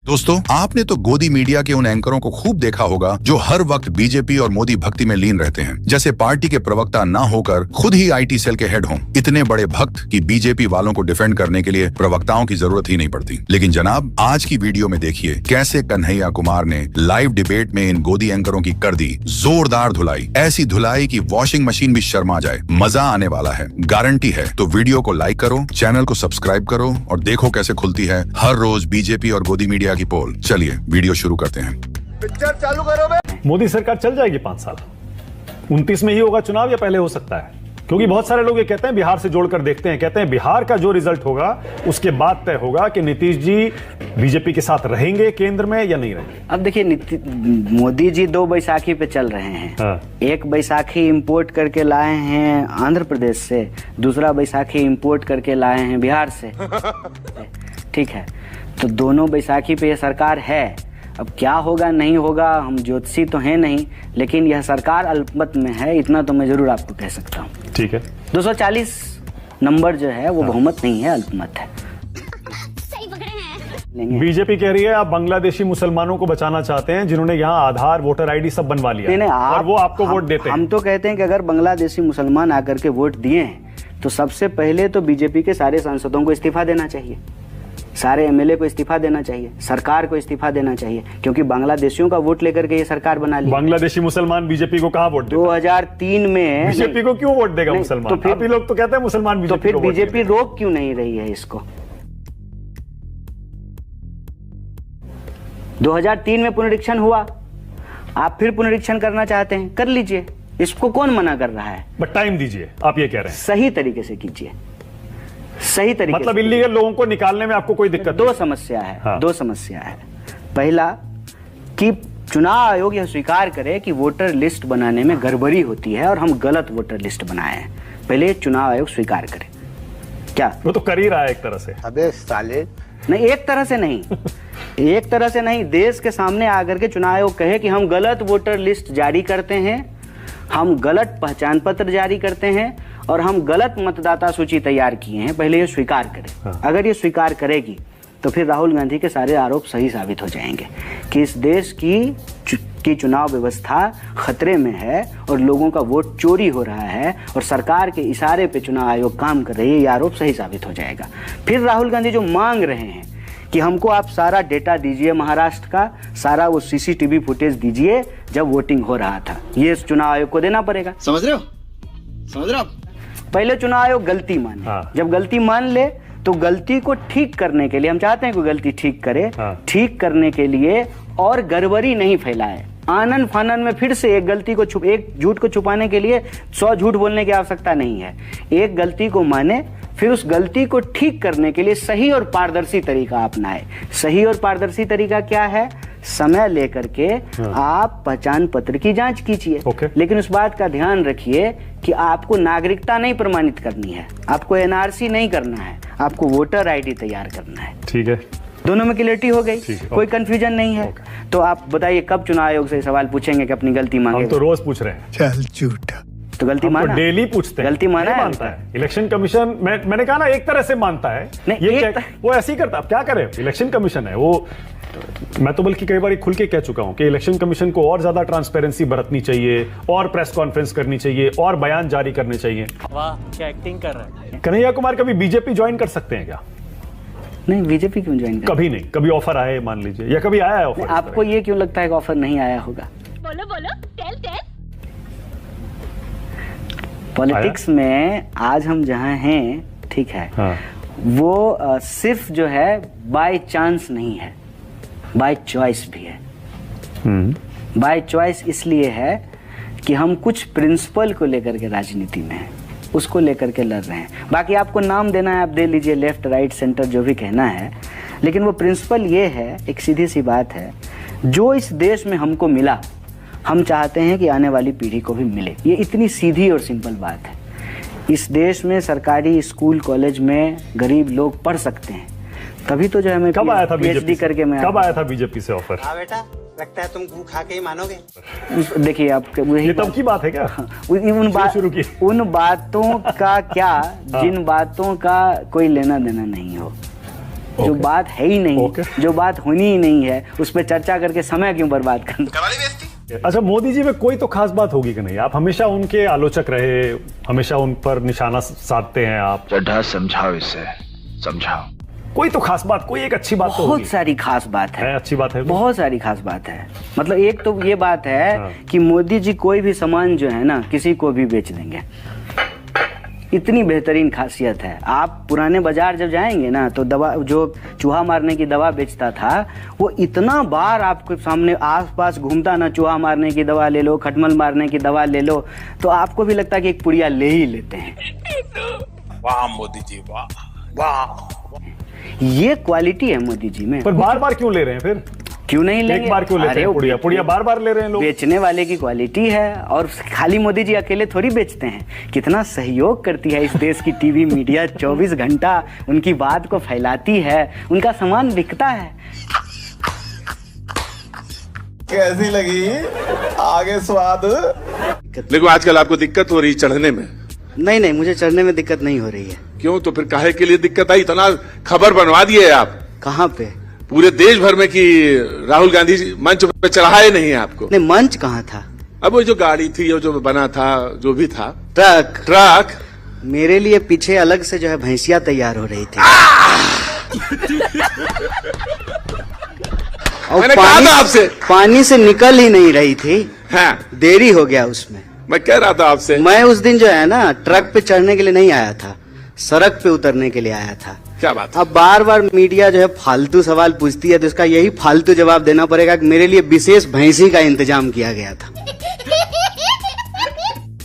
दोस्तों, आपने तो गोदी मीडिया के उन एंकरों को खूब देखा होगा जो हर वक्त बीजेपी और मोदी भक्ति में लीन रहते हैं, जैसे पार्टी के प्रवक्ता ना होकर खुद ही आईटी सेल के हेड हों। इतने बड़े भक्त कि बीजेपी वालों को डिफेंड करने के लिए प्रवक्ताओं की जरूरत ही नहीं पड़ती। लेकिन जनाब, आज की वीडियो में देखिए कैसे कन्हैया कुमार ने लाइव डिबेट में इन गोदी एंकरों की कर दी जोरदार धुलाई। ऐसी धुलाई की वॉशिंग मशीन भी शर्मा जाए। मजा आने वाला है, गारंटी है। तो वीडियो को लाइक करो, चैनल को सब्सक्राइब करो और देखो कैसे खुलती है हर रोज बीजेपी और गोदी मीडिया की पोल। चलिए वीडियो शुरू करते हैं। पिक्चर चालू करो बे। मोदी सरकार चल जाएगी 5 साल। 29 में ही होगा चुनाव या पहले हो सकता है? क्योंकि बहुत सारे लोग ये कहते हैं, बिहार से जोड़कर देखते हैं, कहते हैं बिहार का जो रिजल्ट होगा उसके बाद तय होगा कि नीतीश जी बीजेपी के साथ रहेंगे केंद्र में या नहीं रहेंगे। अब देखिए, मोदी जी 2 बैसाखी पे चल रहे हैं। हाँ। एक बैसाखी इंपोर्ट करके लाए हैं आंध्र प्रदेश से, दूसरा बैसाखी इंपोर्ट करके लाए हैं बिहार से। ठीक है, तो दोनों बैसाखी पे ये सरकार है। अब क्या होगा नहीं होगा, हम ज्योतिषी तो हैं नहीं, लेकिन यह सरकार अल्पमत में है, इतना तो मैं जरूर आपको कह सकता हूँ। ठीक है, 240 नंबर जो है वो बहुमत नहीं है, अल्पमत है। बीजेपी कह रही है आप बांग्लादेशी मुसलमानों को बचाना चाहते हैं जिन्होंने यहाँ आधार, वोटर आईडी सब बनवा लिया। नहीं, और वो आपको वोट देते हैं। हम तो कहते हैं कि अगर बांग्लादेशी मुसलमान आकर के वोट दिए हैं तो सबसे पहले तो बीजेपी के सारे सांसदों को इस्तीफा देना चाहिए, सारे एमएलए को इस्तीफा देना चाहिए, सरकार को इस्तीफा देना चाहिए, क्योंकि बांग्लादेशियों का वोट लेकर के ये सरकार बना ली। बांग्लादेशी मुसलमान बीजेपी को कहाँ वोट देता? 2003 में बीजेपी को क्यों वोट देगा मुसलमान? तो फिर आप ही लोग तो कहते हैं मुसलमान तो बीजेपी फिर बीजेपी रोक क्यों नहीं रही है इसको? 2003 में पुनरीक्षण हुआ, आप फिर पुनरीक्षण करना चाहते हैं, कर लीजिए, इसको कौन मना कर रहा है? बट टाइम दीजिए, आप ये कह रहे हैं। सही तरीके से कीजिए, सही तरीके मतलब से। इल्लीगल लोगों को निकालने में आपको कोई दिक्कत? 2 समस्या है। हाँ। 2 समस्या है। पहला कि चुनाव आयोग यह स्वीकार करे कि वोटर लिस्ट बनाने में गड़बड़ी होती है और हम गलत वोटर लिस्ट बनाए हैं। पहले चुनाव आयोग स्वीकार करे। क्या वो तो कर ही रहा है एक तरह से। अबे साले, नहीं, एक तरह से नहीं। एक तरह से नहीं, देश के सामने आकर के चुनाव आयोग कहे कि हम गलत वोटर लिस्ट जारी करते हैं, हम गलत पहचान पत्र जारी करते हैं और हम गलत मतदाता सूची तैयार किए हैं, पहले ये स्वीकार करें। हाँ। अगर ये स्वीकार करेगी तो फिर राहुल गांधी के सारे आरोप सही साबित हो जाएंगे कि इस देश की चुनाव व्यवस्था खतरे में है और लोगों का वोट चोरी हो रहा है और सरकार के इशारे पे चुनाव आयोग काम कर रही है, ये आरोप सही साबित हो जाएगा। फिर राहुल गांधी जो मांग रहे हैं कि हमको आप सारा डेटा दीजिए, महाराष्ट्र का सारा वो सीसीटीवी फुटेज दीजिए जब वोटिंग हो रहा था, ये चुनाव आयोग को देना पड़ेगा। समझ रहे हो? समझ रहे हो? पहले चुनाव आयोग गलती माने। हाँ। जब गलती मान ले तो गलती को ठीक करने के लिए, हम चाहते हैं कि गलती ठीक करे। हाँ। ठीक करने के लिए और गड़बड़ी नहीं फैलाए। आनन फानन में फिर से एक गलती को एक झूठ को छुपाने के लिए 100 झूठ बोलने की आवश्यकता नहीं है। एक गलती को माने, फिर उस गलती को ठीक करने के लिए सही और पारदर्शी तरीका अपनाए। सही और पारदर्शी तरीका क्या है? समय लेकर के आप पहचान पत्र की जांच कीजिए। ओके। लेकिन उस बात का ध्यान रखिए कि आपको नागरिकता नहीं प्रमाणित करनी है, आपको एनआरसी नहीं करना है, आपको वोटर आईडी तैयार करना है। ठीक है, दोनों में क्लियरिटी हो गई, ठीक है, कोई कंफ्यूजन नहीं है। तो आप बताइए कब चुनाव आयोग से सवाल पूछेंगे कि अपनी गलती हम मांगे? तो रोज पूछ रहे हैं। चल झूठा। तो गलती हम तो माना, डेली पूछते हैं। गलती माना नहीं है मानता है। इलेक्शन कमीशन मैंने कहा ना एक तरह से मानता है। नहीं, ये एक क्या, वो ऐसे ही करता। अब क्या करें, इलेक्शन कमीशन है वो। मैं तो बल्कि कई बार खुल के कह चुका हूं कि इलेक्शन कमीशन को और ज्यादा ट्रांसपेरेंसी बरतनी चाहिए, और प्रेस कॉन्फ्रेंस करनी चाहिए, और बयान जारी करने चाहिए। वाह, क्या एक्टिंग कर रहा है। कन्हैया कुमार कभी बीजेपी ज्वाइन कर सकते हैं क्या? नहीं, बीजेपी क्यों ज्वाइन कर? कभी नहीं, कभी ऑफर आए मान लीजिए, या कभी आया है ऑफर? आपको ये क्यों लगता है कि ऑफर नहीं आया होगा? बोलो बोलो, टेल टेल। पॉलिटिक्स में आज हम जहां हैं, ठीक है, हाँ। वो सिर्फ जो है बाय चांस नहीं है, बाय चॉइस भी है। बाय चॉइस इसलिए है कि हम कुछ प्रिंसिपल को लेकर के राजनीति में हैं, उसको लेकर के लड़ रहे हैं। बाकी आपको नाम देना है, आप दे लीजिए, लेफ्ट राइट सेंटर जो भी कहना है, लेकिन वो प्रिंसिपल ये है, एक सीधी सी बात है, जो इस देश में हमको मिला हम चाहते हैं कि आने वाली पीढ़ी को भी मिले। ये इतनी सीधी और सिंपल बात है। इस देश में सरकारी स्कूल कॉलेज में गरीब लोग पढ़ सकते हैं, तभी तो जो है मैं कब आया था पीएचडी करके मैं कब आया था बीजेपी से ऑफर? हाँ बेटा, लगता है तुम गू खा के ही मानोगे। देखिए आप ये तब की बात है क्या? उन बातों का क्या जिन बातों का कोई लेना देना नहीं हो। जो बात है ही नहीं, जो बात होनी ही नहीं है, उस पर चर्चा करके समय क्यों बर्बाद करना। अच्छा, मोदी जी में कोई तो खास बात होगी कि नहीं? आप हमेशा उनके आलोचक रहे, हमेशा उन पर निशाना साधते हैं आप। चड्ढा समझाओ इसे, समझाओ। कोई तो खास बात, कोई एक अच्छी बात तो बहुत होगी। सारी खास बात है, अच्छी बात है, बहुत सारी खास बात है। मतलब एक तो ये बात है कि मोदी जी कोई भी सामान जो है ना किसी को भी बेच देंगे, इतनी बेहतरीन खासियत है। आप पुराने बाजार जब जाएंगे ना तो दवा, जो चूहा मारने की दवा बेचता था, वो इतना बार आपके सामने आसपास घूमता ना, चूहा मारने की दवा ले लो, खटमल मारने की दवा ले लो, तो आपको भी लगता है कि एक पुड़िया ले ही लेते हैं। वाह मोदी जी, वाह वाह, ये क्वालिटी है मोदी जी में। पर बार बार क्यों ले रहे हैं फिर? क्यों नहीं लेंगे? एक बार क्यों लेते हैं? पुड़िया पुड़िया बार बार ले रहे हैं लोग। बेचने वाले की क्वालिटी है, और खाली मोदी जी अकेले थोड़ी बेचते हैं। कितना सहयोग करती है इस देश की टीवी मीडिया, 24 घंटा उनकी बात को फैलाती है, उनका सामान बिकता है। कैसी लगी आगे स्वाद? देखो आजकल आपको दिक्कत हो रही चढ़ने में। नहीं नहीं, मुझे चढ़ने में दिक्कत नहीं हो रही है। क्यों? तो फिर काहे के लिए दिक्कत आई? इतना खबर बनवा दिए आप कहाँ पे? पूरे देश भर में कि राहुल गांधी जी मंच पे चढ़ाए नहीं आपको। नहीं, मंच कहाँ था? अब वो जो गाड़ी थी, वो जो बना था, जो भी था, ट्रक मेरे लिए पीछे अलग से जो है भैंसिया तैयार हो रही थी। और मैंने कहा था आपसे, पानी से निकल ही नहीं रही थी। हाँ, देरी हो गया उसमें। मैं कह रहा था आपसे। मैं उस दिन जो है ना ट्रक पे चढ़ने के लिए नहीं आया था, सड़क पे उतरने के लिए आया था। क्या बात है? अब बार बार मीडिया जो है फालतू सवाल पूछती है, तो इसका यही फालतू जवाब देना पड़ेगा कि मेरे लिए विशेष भैंसी का इंतजाम किया गया था।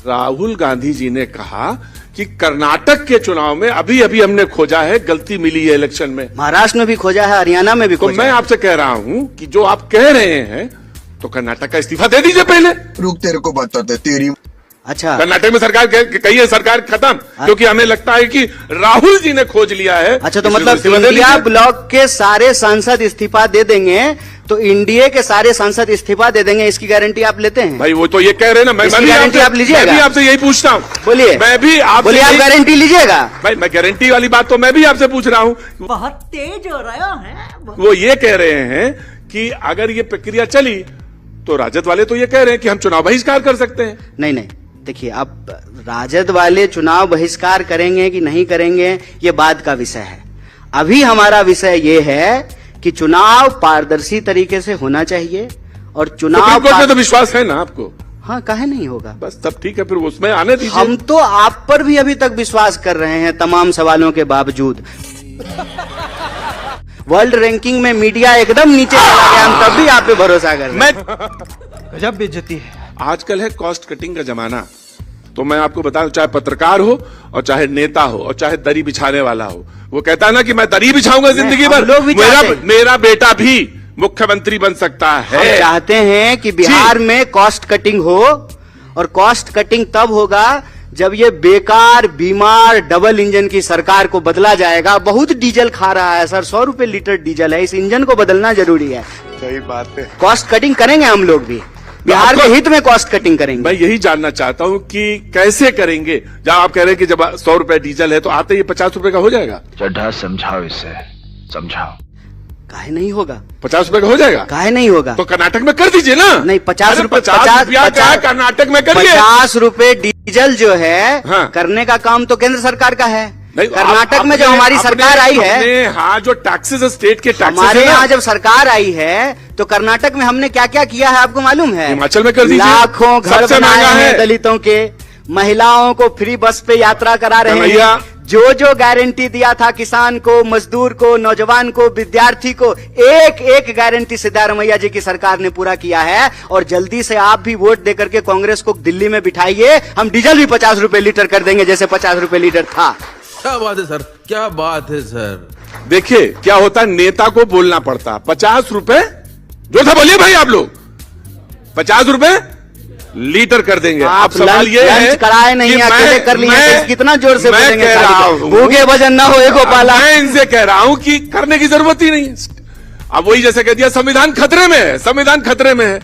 राहुल गांधी जी ने कहा कि कर्नाटक के चुनाव में अभी अभी हमने खोजा है, गलती मिली है इलेक्शन में। महाराष्ट्र में भी खोजा है, हरियाणा में भी तो खोजा मैं है। आपसे कह रहा हूं कि जो आप कह रहे हैं, तो कर्नाटक का इस्तीफा दे दीजिए पहले। रुक, तेरे को बताते तेरी। अच्छा, कर्नाटक में सरकार कही है, सरकार खत्म, क्योंकि हमें लगता है कि राहुल जी ने खोज लिया है। अच्छा, तो इसलिए मतलब इस्तीफा दे इंडिया दीजिए। ब्लॉक के सारे सांसद इस्तीफा दे देंगे तो इंडिया के सारे सांसद इस्तीफा दे देंगे, इसकी गारंटी आप लेते हैं? भाई वो तो ये कह रहे हैं ना, मैं इसकी भी गारंटी आप लीजिएगा? मैं भी आपसे यही पूछता हूँ। बोलिए, मैं भी आपसे बोलिए, आप गारंटी लीजिएगा? भाई मैं गारंटी वाली बात तो मैं भी आपसे पूछ रहा हूँ। बहुत तेज हो रहा है। वो ये कह रहे हैं कि अगर ये प्रक्रिया चली तो राजद वाले तो ये कह रहे हैं कि हम चुनाव बहिष्कार कर सकते हैं। नहीं नहीं, देखिए, अब राजद वाले चुनाव बहिष्कार करेंगे कि नहीं करेंगे ये बात का विषय है। अभी हमारा विषय ये है कि चुनाव पारदर्शी तरीके से होना चाहिए, और चुनाव में तो विश्वास है ना आपको? हाँ, काहे नहीं होगा? बस तब ठीक है, फिर उसमें आने दीजिए। हम तो आप पर भी अभी तक विश्वास कर रहे हैं तमाम सवालों के बावजूद। वर्ल्ड रैंकिंग में मीडिया एकदम नीचे चला गया, हम तब भी आप पे भरोसा कर रहे हैं। गजब बेइज्जती है। आजकल है कॉस्ट कटिंग का जमाना। तो मैं आपको बताऊं, चाहे पत्रकार हो और चाहे नेता हो और चाहे दरी बिछाने वाला हो, वो कहता है ना कि मैं दरी बिछाऊंगा जिंदगी भर। मेरा बेटा भी मुख्यमंत्री बन सकता है। हम चाहते हैं कि बिहार में कॉस्ट कटिंग हो, और कॉस्ट कटिंग तब होगा जब ये बेकार बीमार डबल इंजन की सरकार को बदला जाएगा। बहुत डीजल खा रहा है सर, 100 रुपए लीटर डीजल है, इस इंजन को बदलना जरूरी है। सही बात है। कॉस्ट कटिंग करेंगे हम लोग भी, बिहार के हित में कॉस्ट कटिंग करेंगे। मैं यही जानना चाहता हूं कि कैसे करेंगे। जब आप कह रहे हैं कि जब 100 रुपए डीजल है तो आते ही 50 रुपए का हो जाएगा। चड्ढा समझाओ इसे, समझाओ। काहे नहीं होगा? 50 रुपए का हो जाएगा। काहे नहीं होगा? तो कर्नाटक में कर दीजिए ना। नहीं, 50 रुपए, 50 कर्नाटक में करिए। 50 रुपए डीजल जो है हाँ। करने का काम तो केंद्र सरकार का है। नहीं, कर्नाटक में जो हमारी सरकार आई है, हाँ, जो टैक्सेस स्टेट के टैक्सेस हमारे यहाँ जब सरकार आई है तो कर्नाटक में हमने क्या क्या किया है आपको मालूम है? हिमाचल में कर दीजिए। लाखों घर सबसे बनाए महंगा हैं है। दलितों के, महिलाओं को फ्री बस पे यात्रा करा रहे कन्हैया। हैं। जो गारंटी दिया था किसान को, मजदूर को, नौजवान को, विद्यार्थी को, एक एक गारंटी सिद्धारमैया जी की सरकार ने पूरा किया है। और जल्दी से आप भी वोट देकर के कांग्रेस को दिल्ली में बिठाइए, हम डीजल भी 50 रुपए लीटर कर देंगे जैसे 50 रुपए लीटर था। क्या बात है सर, क्या बात है सर। देखिए क्या होता है, नेता को बोलना पड़ता। 50 रुपए जो था बोलिए भाई, आप लोग 50 रुपए लीटर कर देंगे। आप सवाल ये है कराए नहीं, अकेले कर लिए, कितना जोर से बोलेंगे? कह रहा हूं, भूखे भजन ना हो गोपाला। मैं इनसे कह रहा हूं कि करने की जरूरत ही नहीं। अब वही जैसे कह दिया संविधान खतरे में है, संविधान खतरे में है।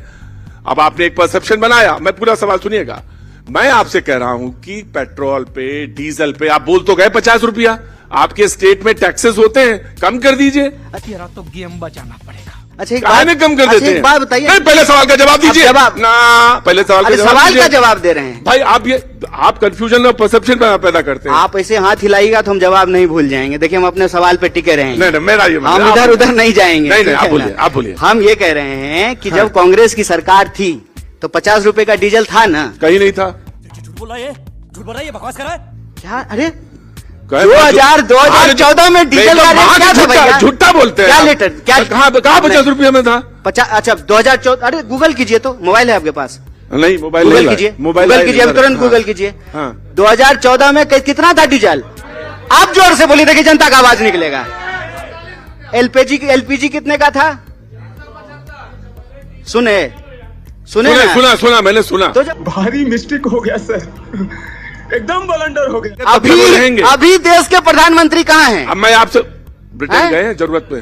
अब आपने एक परसेप्शन बनाया, मैं पूरा सवाल सुनिएगा। मैं आपसे कह रहा हूं कि पेट्रोल पे, डीजल पे आप बोल तो गए 50 रुपया, आपके स्टेट में टैक्सेस होते हैं, कम कर दीजिए। तेरा तो गेम बचाना पड़ेगा। अच्छा एक काहे में कम कर देते हैं? एक बात बताइए। नहीं, पहले सवाल का जवाब दीजिए। जवाब ना, पहले सवाल का जवाब सवाल दीजिए। का जवाब दे रहे हैं भाई आप कंफ्यूजन और परसेप्शन पैदा करते हैं। आप ऐसे हाथ हिलाइएगा तो हम जवाब नहीं भूल जाएंगे। देखिए हम अपने सवाल पे टिके रहेंगे। नहीं, मेरा ये हम इधर उधर नहीं जाएंगे। नहीं, आप बोलिए, आप बोलिए। हम ये कह रहे हैं कि जब कांग्रेस की सरकार थी तो 50 रुपए का डीजल था ना? कहीं नहीं था। झूठ बोल रहा है, झूठ बोल रहा है, ये बकवास कर रहा है। क्या? अरे 2014 में डीजल का रेट क्या था भैया? झूठा बोलते हैं। क्या लीटर? क्या कहाँ 50 रुपये में था? 50? अच्छा 2014। अरे गूगल कीजिए, तो मोबाइल है आपके पास? नहीं, मोबाइल गूगल कीजिए, गूगल कीजिए, अभी तुरंत गूगल कीजिए। 2014 में कितना था डीजल? आप जोर से बोलिए, देखिए जनता का आवाज निकलेगा। एलपीजी कितने का था? सुने सुना, मैंने सुना। तो भारी मिस्टेक हो गया सर, एकदम ब्लंडर हो गया। अभी देश के प्रधानमंत्री कहाँ हैं? अब मैं आपसे ब्रिटेन गए हैं जरूरत पे?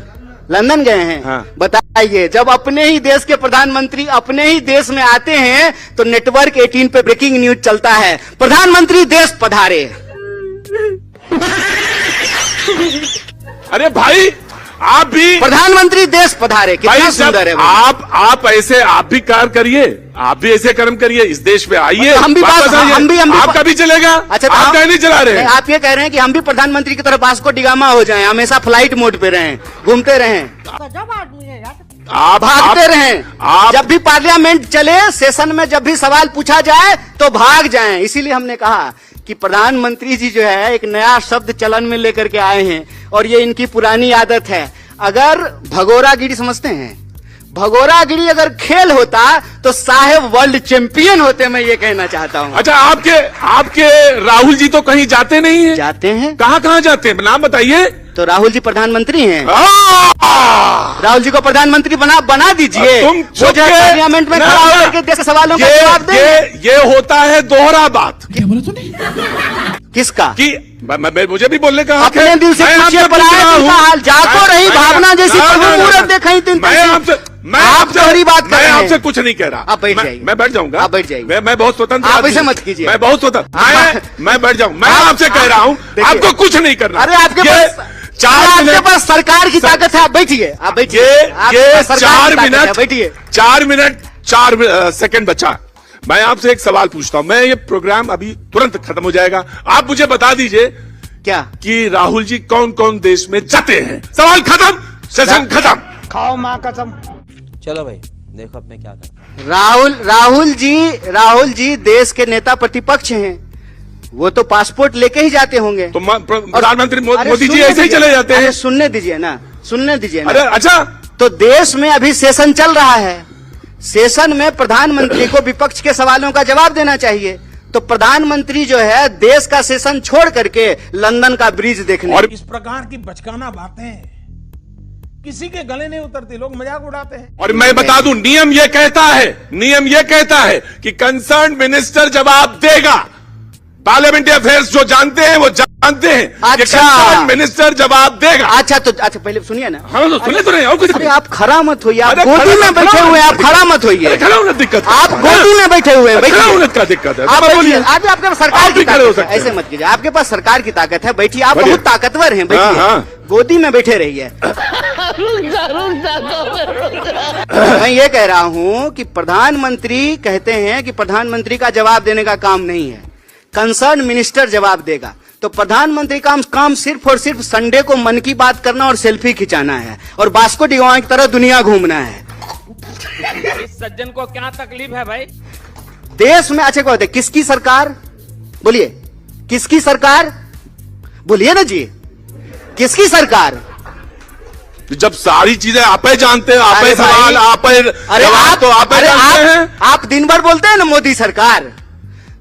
लंदन गए हैं। हाँ। बताइए, जब अपने ही देश के प्रधानमंत्री अपने ही देश में आते हैं तो नेटवर्क 18 पे ब्रेकिंग न्यूज चलता है, प्रधानमंत्री देश पधारे। अरे भाई, आप भी प्रधानमंत्री देश पधारे, कितना सुंदर है वो। आप ऐसे आप भी कार्य करिए, आप भी ऐसे कर्म करिए, इस देश पे आइए। हम भी आपका भी चलेगा। अच्छा, आप कहीं नहीं चला रहे? आप ये कह रहे हैं कि हम भी प्रधानमंत्री की तरह बास्को डिगामा हो जाएं, हमेशा फ्लाइट मोड पे रहें, घूमते रहें, आप भागते रहें। जब भी पार्लियामेंट चले, सेशन में जब भी सवाल पूछा जाए तो भाग जाएं। इसीलिए हमने कहा कि प्रधानमंत्री जी जो है एक नया शब्द चलन में लेकर के आए हैं और ये इनकी पुरानी आदत है। अगर भगोरागिरी समझते हैं, भगोरागिरी अगर खेल होता तो साहेब वर्ल्ड चैंपियन होते, मैं ये कहना चाहता हूँ। अच्छा, आपके राहुल जी तो कहीं जाते नहीं है? जाते हैं। कहाँ जाते हैं, नाम बताइए। तो राहुल जी प्रधानमंत्री हैं। राहुल जी को प्रधानमंत्री बना दीजिए। तुम पार्लियामेंट में खड़ा होकर के देश के सवालों का जवाब दें। ये होता है दोहरा बात। क्या बोला तूने? किसका? कि मुझे भी बोलने का अपने दिल से पूछिए, पराया दिल का हाल। जाको रही भावना जैसी मुहूर्त देखाई तीन। मैं आपसे कुछ नहीं कह रहा। आप बैठ जाइए। मैं बैठ जाऊंगा। आप बैठ जाइए। मैं बहुत स्वतंत्र। आप ऐसे मत कीजिए। मैं बहुत स्वतंत्र। मैं बैठ जाऊँ। मैं आपसे कह रहा हूँ, आपको कुछ नहीं करना। अरे आपके पास सरकार की ताकत है, आप बैठिए। आप बैठिए। ये 4 मिनट बैठिए। 4 सेकंड बचा। मैं आपसे एक सवाल पूछता हूं। मैं ये प्रोग्राम अभी तुरंत खत्म हो जाएगा। आप मुझे बता दीजिए क्या कि राहुल जी कौन कौन देश में जाते हैं। सवाल खत्म, सेशन खत्म। खाओ माँ कसम। चलो भाई, देखो अब मैं क्या करता। राहुल जी देश के नेता प्रतिपक्ष हैं, वो तो पासपोर्ट लेके ही जाते होंगे। तो प्रधानमंत्री मोदी जी ऐसे ही चले जाते हैं। सुनने दीजिए ना। अरे अच्छा, तो देश में अभी सेशन चल रहा है। सेशन में प्रधानमंत्री को विपक्ष के सवालों का जवाब देना चाहिए। तो प्रधानमंत्री जो है देश का सेशन छोड़ करके लंदन का ब्रिज देखने। और इस प्रकार की बचकाना बातें किसी के गले नहीं उतरती, लोग मजाक उड़ाते हैं। और मैं बता दूं, नियम ये कहता है कि कंसर्न मिनिस्टर जवाब देगा। पार्लियामेंट्री अफेयर्स जो जानते हैं वो जानते हैं। अच्छा, मिनिस्टर जवाब देगा। अच्छा पहले सुनिए ना। हाँ, तो सुने तो नहीं। और कुछ अरे आप खड़ा मत होइए, आप गोदी में बैठे हुए हैं, आप खड़ा मत होइए। खड़ा होने दिक्कत, आप गोदी में बैठे हुए हैं, खड़ा होने का दिक्कत है। आप बोलिए। आज आपके पास सरकार की खड़े हो ताकत है, ऐसे मत कीजिए। आपके पास सरकार की ताकत है, बैठिए। आप बढ़िया। बहुत ताकतवर हैं, बैठिए। गोदी में बैठे रहिए। मैं ये कह रहा हूं कि प्रधानमंत्री कहते हैं कि प्रधानमंत्री का जवाब देने का काम नहीं है, कंसर्न मिनिस्टर जवाब देगा। तो प्रधानमंत्री का काम सिर्फ और सिर्फ संडे को मन की बात करना और सेल्फी खिंचाना है और बास्को डिगामा की तरह दुनिया घूमना है। इस सज्जन को क्या तकलीफ है भाई? देश में अच्छे को होते किसकी सरकार? बोलिए, किसकी सरकार? बोलिए ना जी, किसकी सरकार? जब सारी चीजें आप ही जानते हैं, आप ही सवाल, आप ही जवाब, तो आप ही जानते हैं। आप दिन भर बोलते हैं ना मोदी सरकार।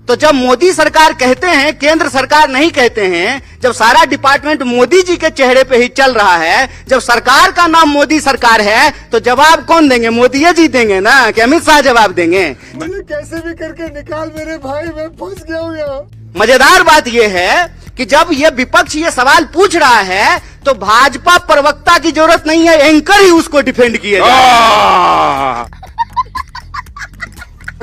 तो जब मोदी सरकार कहते हैं, केंद्र सरकार नहीं कहते हैं, जब सारा डिपार्टमेंट मोदी जी के चेहरे पे ही चल रहा है, जब सरकार का नाम मोदी सरकार है, तो जवाब कौन देंगे? मोदी जी देंगे ना, कि अमित शाह जवाब देंगे? मुझे कैसे भी करके निकाल मेरे भाई, मैं फंस गया हूँ यहाँ। मजेदार बात यह है कि जब ये विपक्ष ये सवाल पूछ रहा है तो भाजपा प्रवक्ता की जरूरत नहीं है, एंकर ही उसको डिफेंड किए जाए।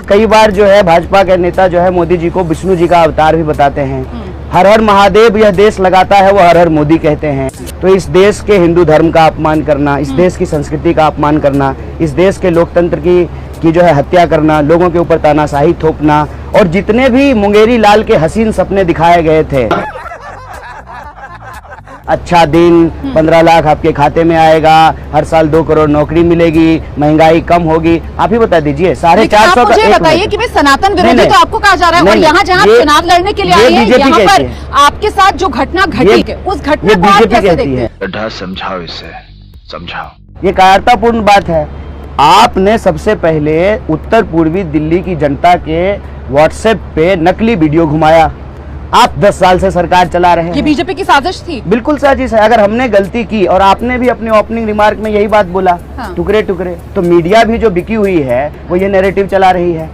कई बार जो है भाजपा के नेता जो है मोदी जी को विष्णु जी का अवतार भी बताते हैं। हर हर महादेव यह देश लगाता है, वो हर हर मोदी कहते हैं। तो इस देश के हिंदू धर्म का अपमान करना, इस देश की संस्कृति का अपमान करना, इस देश के लोकतंत्र की जो है हत्या करना, लोगों के ऊपर तानाशाही थोपना, और जितने भी मुंगेरी लाल के हसीन सपने दिखाए गए थे, अच्छा दिन, 15 लाख आपके खाते में आएगा, हर साल 2 करोड़ नौकरी मिलेगी, महंगाई कम होगी, आप ही बता दीजिए। 450 का मुझे बताइए कि भाई सनातन विरोधी तो आपको कहा जा रहा है, और यहाँ जहाँ आप चुनाव लड़ने के लिए आए हैं, यहाँ पर आपके साथ जो घटना घटी है, उस घटना को आप कैसे देखते हैं? गड्ढा समझाओ इसे, समझाओ। ये कायरतापूर्ण बात है। आपने सबसे पहले उत्तर पूर्वी दिल्ली की जनता के व्हाट्सएप पे नकली वीडियो घुमाया। आप 10 साल से सरकार चला रहे हैं। ये बीजेपी की साजिश थी। बिल्कुल साजिश है। अगर हमने गलती की, और आपने भी अपने ओपनिंग रिमार्क में यही बात बोला, हाँ। टुकड़े टुकड़े, तो मीडिया भी जो बिकी हुई है वो ये नैरेटिव चला रही है।